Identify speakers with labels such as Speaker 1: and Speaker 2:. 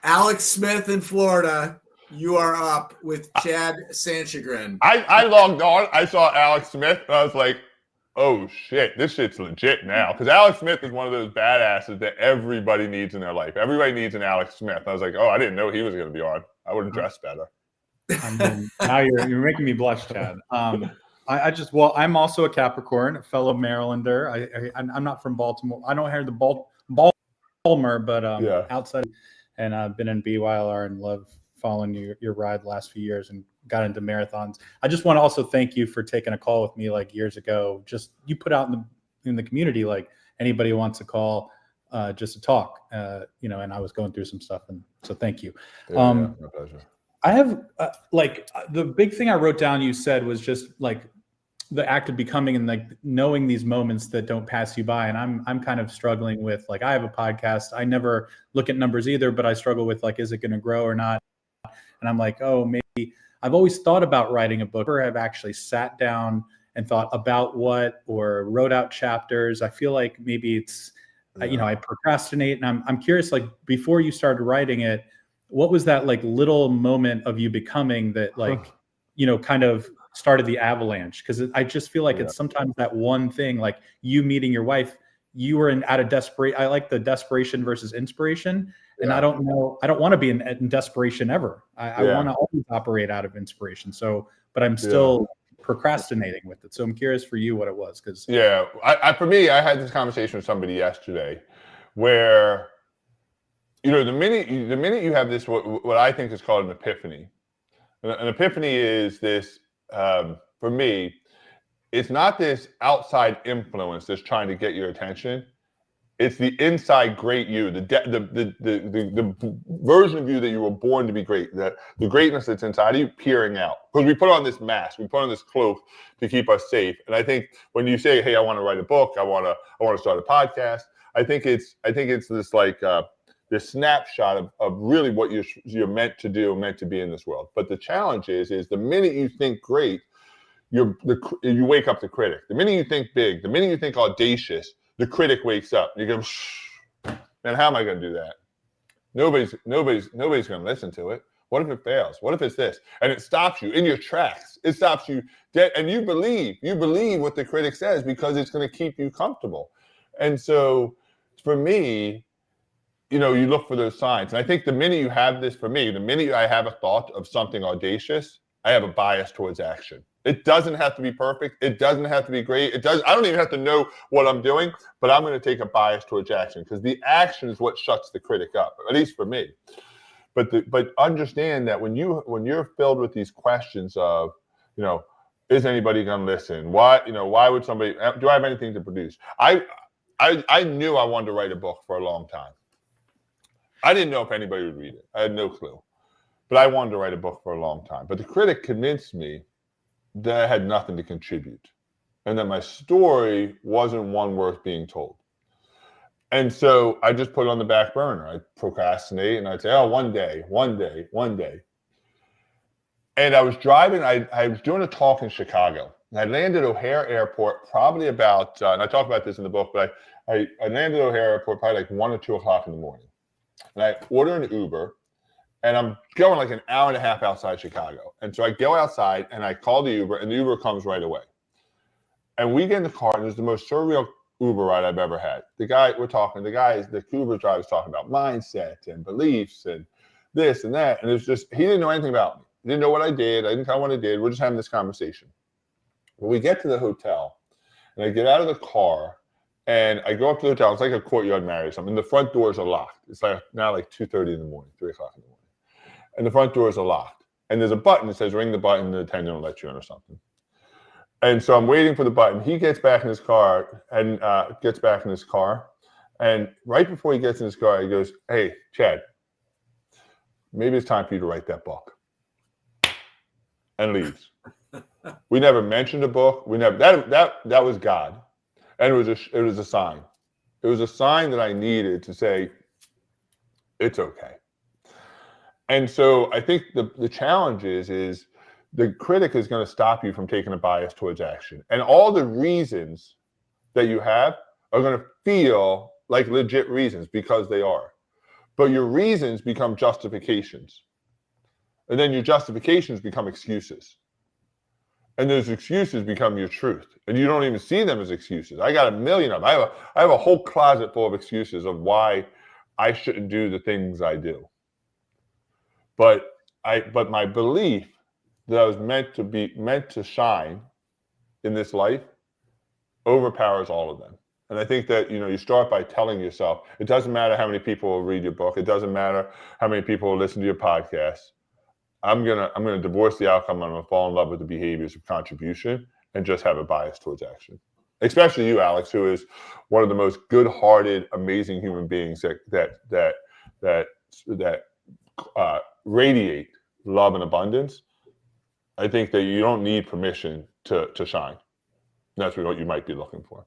Speaker 1: Alex Smith in Florida, you are up with Chad Sanschagrin.
Speaker 2: I logged on. I saw Alex Smith, and I was like, oh, shit, this shit's legit now. Because Alex Smith is one of those badasses that everybody needs in their life. Everybody needs an Alex Smith. I was like, oh, I didn't know he was going to be on. I would have dressed better.
Speaker 3: I mean, now you're making me blush, Chad. I'm also a Capricorn, a fellow Marylander. I'm not from Baltimore. I don't hear the Baltimore, but outside. And I've been in BYLR and love following your ride the last few years and got into marathons. I just want to also thank you for taking a call with me like years ago. Just you put out in the community, like anybody wants to call just to talk, and I was going through some stuff. And so thank you.
Speaker 2: My pleasure.
Speaker 3: I have the big thing I wrote down you said was just like the act of becoming and like knowing these moments that don't pass you by. And I'm kind of struggling with, like, I have a podcast. I never look at numbers either, but I struggle with, like, is it going to grow or not? And I'm like, oh, maybe I've always thought about writing a book, or I've actually sat down and thought about what, or wrote out chapters. I feel like maybe it's, I procrastinate, and I'm curious, like, before you started writing it, what was that like little moment of you becoming that, like, kind of started the avalanche? Because I just feel like it's sometimes that one thing, like you meeting your wife, you were out of desperation. I like the desperation versus inspiration. And I don't want to be in desperation ever. I want to always operate out of inspiration. So, but I'm still procrastinating with it. So I'm curious for you what it was. Because
Speaker 2: for me, I had this conversation with somebody yesterday where, the minute you have this, what I think is called an epiphany. An epiphany is this, for me, it's not this outside influence that's trying to get your attention. It's the inside great you, the version of you that you were born to be great, the greatness that's inside of you peering out. Because we put on this mask, we put on this cloak to keep us safe. And I think when you say, "Hey, I want to write a book, I want to start a podcast," I think it's this like this snapshot of really what you're meant to do, meant to be in this world. But the challenge is the minute you think great, you wake up the critic. The minute you think big, the minute you think audacious, the critic wakes up. You go, man, how am I going to do that? Nobody's going to listen to it. What if it fails? What if it's this? And it stops you in your tracks. It stops you dead, and you believe what the critic says because it's going to keep you comfortable. And so, for me, you look for those signs. And I think the minute you have this, for me, the minute I have a thought of something audacious, I have a bias towards action. It doesn't have to be perfect. It doesn't have to be great. I don't even have to know what I'm doing, but I'm going to take a bias towards action because the action is what shuts the critic up, at least for me. But understand that when you're filled with these questions of, is anybody going to listen? Why would somebody? Do I have anything to produce? I knew I wanted to write a book for a long time. I didn't know if anybody would read it. I had no clue, but I wanted to write a book for a long time. But the critic convinced me that I had nothing to contribute and that my story wasn't one worth being told. And so I just put it on the back burner. I'd procrastinate and I'd say, oh, one day. And I was driving, I was doing a talk in Chicago. And I landed O'Hare Airport probably about, and I talk about this in the book, but I landed O'Hare Airport probably like 1 or 2 o'clock in the morning. And I order an Uber. And I'm going like an hour and a half outside Chicago. And so I go outside and I call the Uber, and the Uber comes right away. And we get in the car, and it's the most surreal Uber ride I've ever had. The Uber driver is talking about mindset and beliefs and this and that. And it's just, he didn't know anything about me. He didn't know what I did. I didn't tell him what I did. We're just having this conversation. When we get to the hotel, and I get out of the car, and I go up to the hotel. It's like a Courtyard Marriott or something. The front doors are locked. It's like now like 2:30 in the morning, 3 o'clock in the morning. And the front doors are locked. And there's a button that says, ring the button, the attendant will let you in or something. And so I'm waiting for the button. He gets back in his car and And right before he gets in his car, he goes, hey, Chad, maybe it's time for you to write that book. And leaves. We never mentioned a book. That was God. And it was a sign. It was a sign that I needed to say, it's okay. And so I think the challenge is the critic is going to stop you from taking a bias towards action. And all the reasons that you have are going to feel like legit reasons because they are. but your reasons become justifications. And then your justifications become excuses. And those excuses become your truth. And you don't even see them as excuses. I got a million of them. I have a whole closet full of excuses of why I shouldn't do the things I do. But my belief that I was meant to shine in this life overpowers all of them. And I think that, you start by telling yourself, it doesn't matter how many people will read your book. It doesn't matter how many people will listen to your podcast. I'm gonna divorce the outcome. I'm gonna fall in love with the behaviors of contribution and just have a bias towards action. Especially you, Alex, who is one of the most good-hearted, amazing human beings that radiate love and abundance. I think that you don't need permission to shine. That's what you might be looking for.